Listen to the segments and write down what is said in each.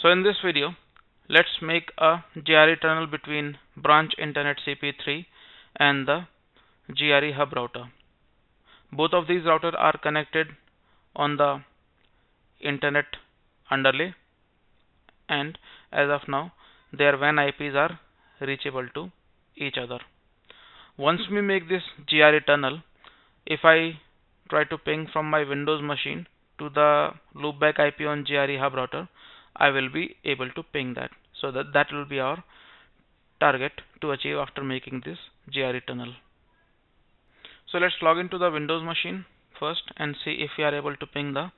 So in this video, let's make a GRE tunnel between branch internet CP3 and the GRE hub router. Both of these routers are connected on the internet underlay, and as of now their WAN IPs are reachable to each other. Once we make this GRE tunnel, if I try to ping from my Windows machine to the loopback IP on GRE hub router, I will be able to ping that. So that will be our target to achieve after making this GRE tunnel. So let's log into the Windows machine first and see if we are able to ping the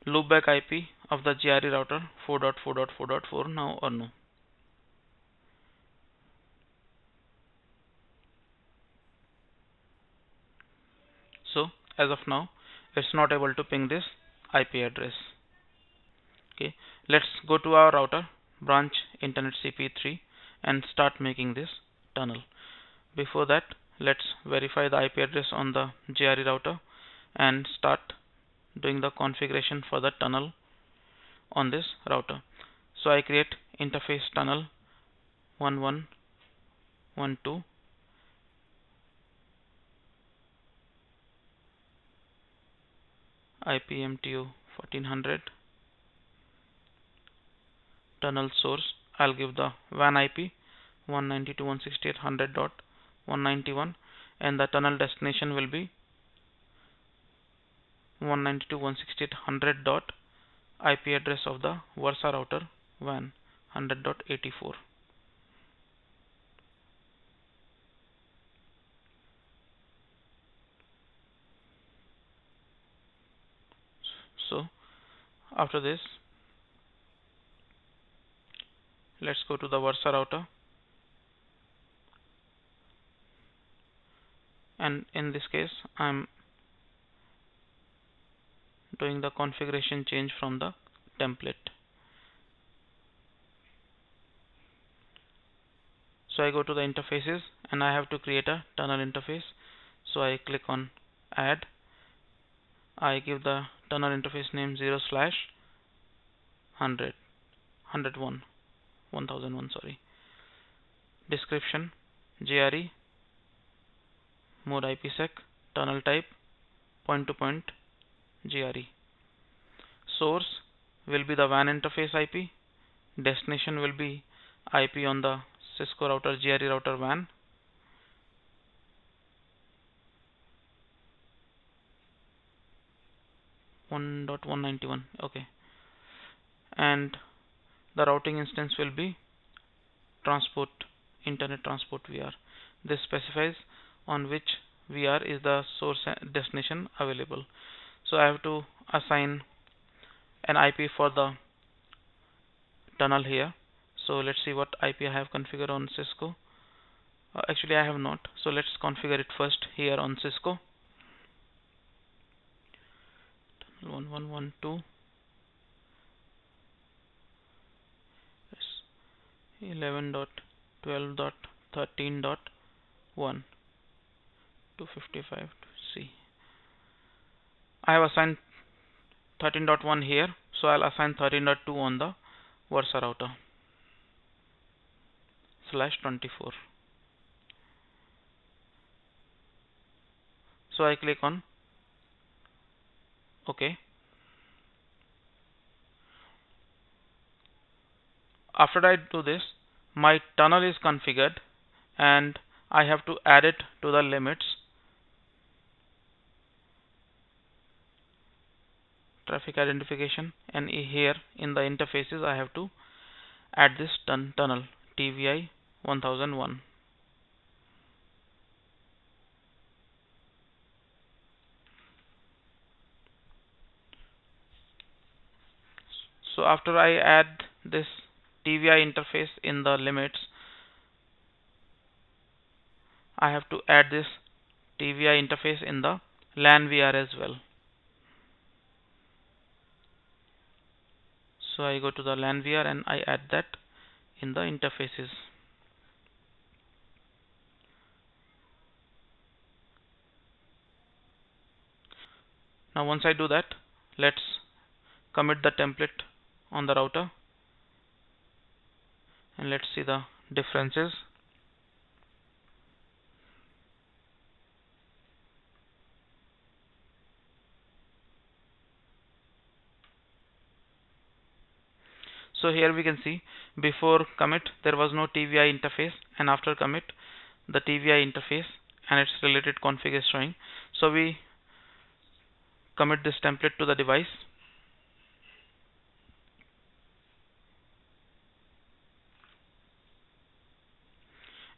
loopback IP of the GRE router 4.4.4.4 now or no. So as of now, it's not able to ping this IP address. Okay, let's go to our router branch internet CP3 and start making this tunnel. Before that, let's verify the IP address on the GRE router and start doing the configuration for the tunnel on this router. So I create interface tunnel 1112 IPMTU 1400 tunnel source. I'll give the WAN IP 192.168.100.191 and the tunnel destination will be 192.168.100. IP address of the Versa router WAN 100.84. So after this, let's go to the Versa router, and in this case I'm doing the configuration change from the template. So I go to the interfaces and I have to create a tunnel interface. So I click on add. I give the tunnel interface name 0/100 1001 sorry. Description GRE mode IPsec tunnel type point to point GRE. Source will be the WAN interface IP. Destination will be IP on the Cisco router GRE router WAN. .191 okay, and the routing instance will be transport internet transport VR. This specifies on which VR is the source destination available. So I have to assign an IP for the tunnel here. So let's see what IP I have configured on Cisco. Actually I have not, so let's configure it first here on Cisco. 1112 11.12.13.1 255 C. I have assigned 13.1 here, so I'll assign 13.2 on the Versa router /24. So I click on OK. After I do this, my tunnel is configured and I have to add it to the limits. Traffic identification, and here in the interfaces I have to add this tunnel TVI 1001. So after I add this TVI interface in the limits, I have to add this TVI interface in the LAN VR as well. So I go to the LAN VR and I add that in the interfaces. Now once I do that, let's commit the template on the router and let's see the differences. So here we can see before commit there was no TVI interface, and after commit the TVI interface and its related config is showing. So we commit this template to the device,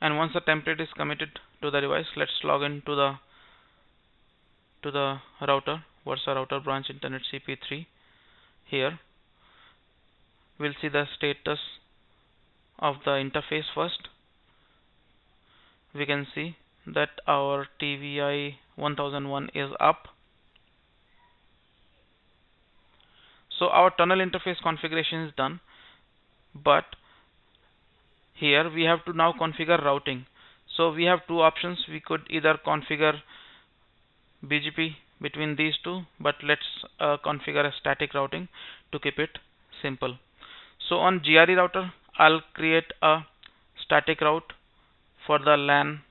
and once the template is committed to the device, let's log in to the router, Versa router branch internet CP3. Here we'll see the status of the interface first. We can see that our TVI 1001 is up. So our tunnel interface configuration is done, but here we have to now configure routing. So we have two options. We could either configure BGP between these two, but let's configure a static routing to keep it simple. So on GRE router, I'll create a static route for the LAN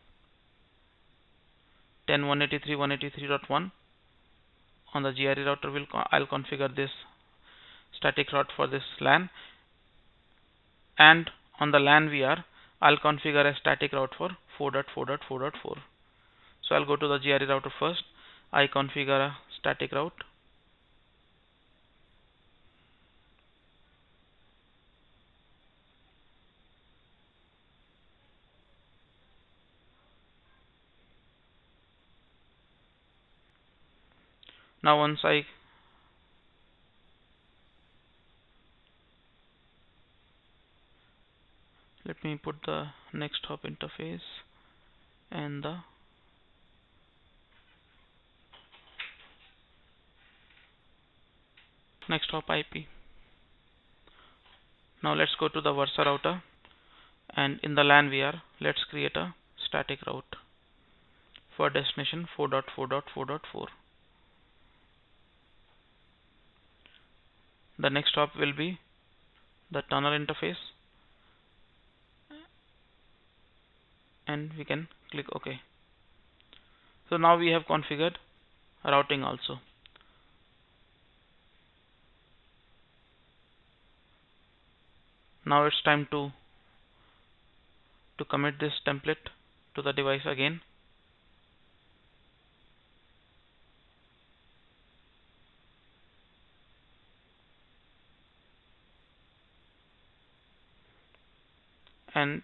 10.183.183.1. On the GRE router, I'll configure this static route for this LAN, and on the LAN VR, I'll configure a static route for 4.4.4.4. So I'll go to the GRE router first. I configure a static route. Now once let me put the next hop interface and the next hop IP. Now let's go to the Versa router, and in the LAN VR, let's create a static route for destination 4.4.4.4. The next hop will be the tunnel interface, and we can click OK. So now we have configured routing also. Now it's time to commit this template to the device again. And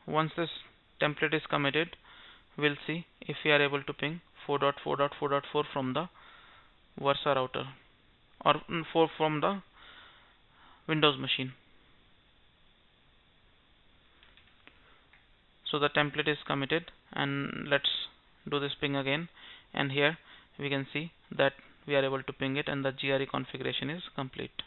once this template is committed, we'll see if we are able to ping 4.4.4.4 from the Versa router or from the Windows machine. So the template is committed, and let's do this ping again, and here we can see that we are able to ping it and the GRE configuration is complete.